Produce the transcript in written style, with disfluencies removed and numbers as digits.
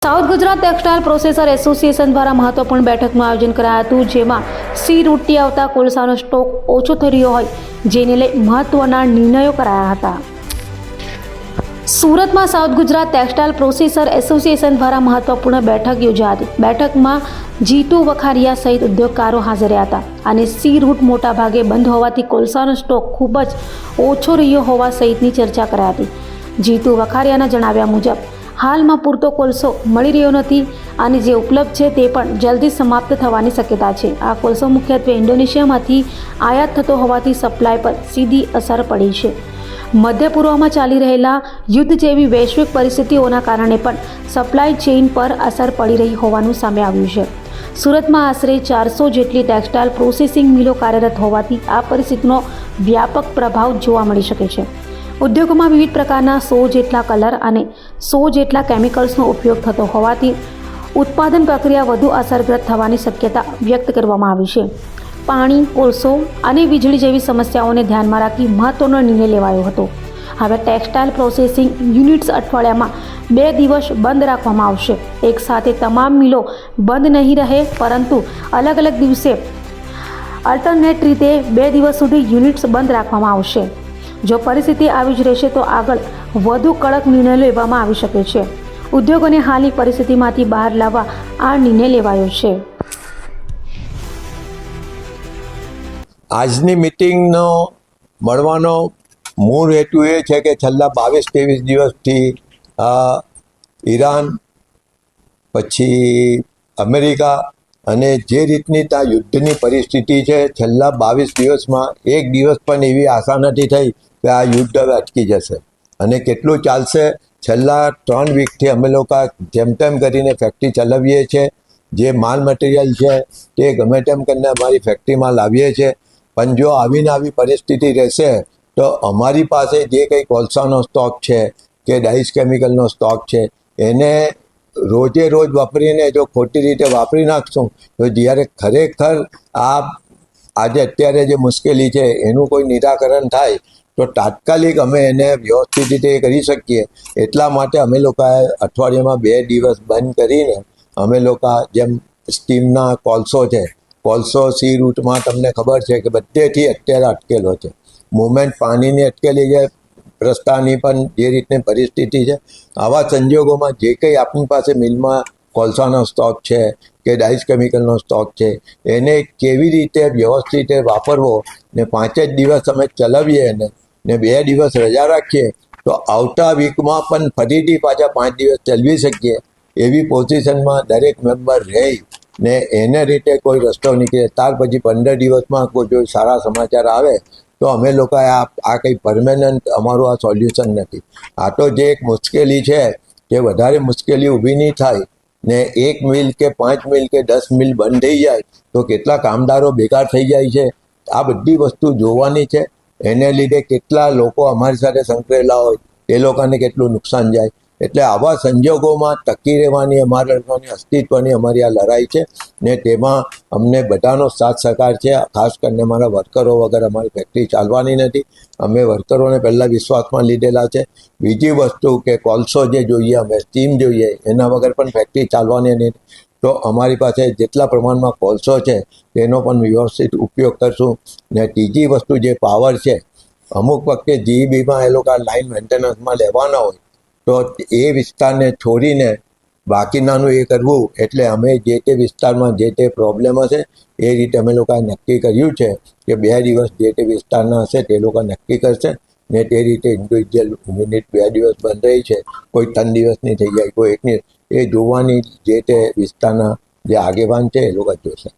South Gujarat textile processor association દ્વારા મહત્વપૂર્ણ બેઠકનું આયોજન કરાયું હતું, જેમાં સી રૂટથી આવતા કોલસાનો સ્ટોક ઓછો થઈ રહ્યો હોય જેને લઈ મહત્વના નિર્ણયો કરાયા હતા. સુરતમાં south Gujarat textile processor association દ્વારા મહત્વપૂર્ણ બેઠક યોજાઈ હતી. બેઠકમાં જીતુ વખારિયા સહિત ઉદ્યોગકારો હાજર રહ્યા હતા અને સી રૂટ મોટાભાગે બંધ હોવાથી કોલસાનો સ્ટોક ખૂબ જ ઓછો રહ્યો હોવા સહિતની ચર્ચા કરાઈ હતી. જીતુ વખારિયાના જણાવ્યા મુજબ હાલમાં પૂરતો કોલસો મળી રહ્યો નથી અને જે ઉપલબ્ધ છે તે પણ જલ્દી સમાપ્ત થવાની શક્યતા છે. આ કોલસો મુખ્યત્વે ઇન્ડોનેશિયામાંથી આયાત થતો હોવાથી સપ્લાય પર સીધી અસર પડી છે. મધ્ય પૂર્વમાં ચાલી રહેલા યુદ્ધ જેવી વૈશ્વિક પરિસ્થિતિઓના કારણે પણ સપ્લાય ચેઇન પર અસર પડી રહી હોવાનું સામે આવ્યું છે. સુરતમાં આશરે 400 જેટલી ટેક્સટાઇલ પ્રોસેસિંગ મિલો કાર્યરત હોવાથી આ પરિસ્થિતિનો વ્યાપક પ્રભાવ જોવા મળી શકે છે. ઉદ્યોગોમાં વિવિધ પ્રકારના 100 જેટલા કલર અને 100 જેટલા કેમિકલ્સનો ઉપયોગ થતો હોવાથી ઉત્પાદન પ્રક્રિયા વધુ અસરગ્રસ્ત થવાની શક્યતા વ્યક્ત કરવામાં આવી છે. પાણી, કોલસો અને વીજળી જેવી સમસ્યાઓને ધ્યાનમાં રાખી મહત્વનો નિર્ણય લેવાયો હતો. હવે ટેક્સટાઇલ પ્રોસેસિંગ યુનિટ્સ અઠવાડિયામાં 2 દિવસ બંધ રાખવામાં આવશે. એક સાથે તમામ મિલો બંધ નહીં રહે, પરંતુ અલગ અલગ દિવસે અલ્ટરનેટ રીતે 2 દિવસ સુધી યુનિટ્સ બંધ રાખવામાં આવશે. જો પરિસ્થિતિ આવી જ રહેશે તો આગળ વધુ કડક નિર્ણય લેવામાં આવી શકે છે. ઉદ્યોગોને હાલની પરિસ્થિતિમાંથી બહાર લાવવા આ નિર્ણય લેવાયો છે. આજની મિટિંગનો મળવાનો મૂળ હેતુ એ છે કે છેલ્લા 22-23 દિવસથી ઈરાન, પછી અમેરિકા અને જે રીતની ત્યાં યુદ્ધની પરિસ્થિતિ છે, છેલ્લા 22 દિવસમાં એક દિવસ પણ એવી આશા નથી થઈ કે આ યુદ્ધ હવે અટકી જશે. અને કેટલું ચાલશે, છેલ્લા 3 વીકથી અમે લોકો જેમ તેમ કરીને ફેક્ટરી ચલાવીએ છીએ. જે માલ મટીરિયલ છે તે ગમે તેમ કરીને અમારી ફેક્ટરીમાં લાવીએ છીએ. પણ જો આવીને આવી પરિસ્થિતિ રહેશે તો અમારી પાસે જે કંઈ કોલસાનો સ્ટોક છે કે ડાઇસ કેમિકલનો સ્ટોક છે એને રોજે રોજ વાપરીને જો ખોટી રીતે વાપરી નાખશું તો જ્યારે ખરેખર આજે અત્યારે જે મુશ્કેલી છે એનું કોઈ નિરાકરણ થાય તો તાત્કાલિક અમે એને વ્યવસ્થિત રીતે કરી શકીએ. એટલા માટે અમે લોકોએ અઠવાડિયામાં 2 દિવસ બંધ કરીને અમે લોકો જેમ સ્ટીમના કોલસો છે, કોલસો સી રૂટમાં તમને ખબર છે કે બધેથી અત્યારે અટકેલો છે. મુવમેન્ટ પાણીની અટકેલી છે, રસ્તાની પણ જે રીતની પરિસ્થિતિ છે. આવા સંજોગોમાં જે કંઈ આપણી પાસે મિલમાં કોલસાનો સ્ટોક છે કે ડાઇસ કેમિકલનો સ્ટોક છે એને કેવી રીતે વ્યવસ્થિત વાપરવો ને 5 જ દિવસ અમે ચલાવીએ ને 2 દિવસ રજા રાખીએ તો આવતા વીકમાં પણ ફરીથી પાછા 5 દિવસ ચલાવી શકીએ એવી પોઝિશનમાં દરેક મેમ્બર રહી ને એને રીતે કોઈ રસ્તો નીકળે. ત્યાર પછી 15 દિવસમાં કોઈ સારા સમાચાર આવે તો અમે લોકોએ આ કંઈ પરમેનન્ટ અમારું આ સોલ્યુશન નથી. આ તો જે એક મુશ્કેલી છે કે વધારે મુશ્કેલી ઊભી નહીં થાય ને 1 મિલ કે 5 મિલ કે 10 મિલ બંધ થઈ જાય તો કેટલા કામદારો બેકાર થઈ જાય છે. આ બધી વસ્તુ જોવાની છે. એને લીધે કેટલા લોકો અમારી સાથે સંકળાયેલા હોય એ લોકોને કેટલું નુકસાન જાય. એટલે આવા સંજોગોમાં ટકી રહેવાની અમારા લોકોની અસ્તિત્વની અમારી આ લડાઈ છે ને તેમાં અમને બધાનો સાથ સહકાર છે. ખાસ કરીને અમારા વર્કરો વગર અમારી ફેક્ટરી ચાલવાની નથી. અમે વર્કરોને પહેલાં વિશ્વાસમાં લીધેલા છે. બીજી વસ્તુ કે કોલસો જે જોઈએ, અમે સ્ટીમ જોઈએ, એના વગર પણ ફેક્ટરી ચાલવાની નથી. તો અમારી પાસે જેટલા પ્રમાણમાં કોલસો છે તેનો પણ વ્યવસ્થિત ઉપયોગ કરશું. ને ત્રીજી વસ્તુ જે પાવર છે, અમુક વખતે જીઈબીમાં એ લોકો લાઇન મેન્ટેનન્સમાં લેવાના હોય તો એ વિસ્તારને છોડીને બાકીનાનું એ કરવું. એટલે અમે જે તે વિસ્તારમાં જે તે પ્રોબ્લેમ હશે એ રીતે અમે લોકોએ નક્કી કર્યું છે કે 2 દિવસ જે તે વિસ્તારના હશે તે લોકો નક્કી કરશે ને તે રીતે ઇન્ડિવિજ્યુઅલ યુનિટ 2 દિવસ બંધ રહી છે. કોઈ 3 દિવસની થઈ જાય, કોઈ 1ની, એ જોવાની જે તે વિસ્તારના જે આગેવાન છે એ લોકો જોશે.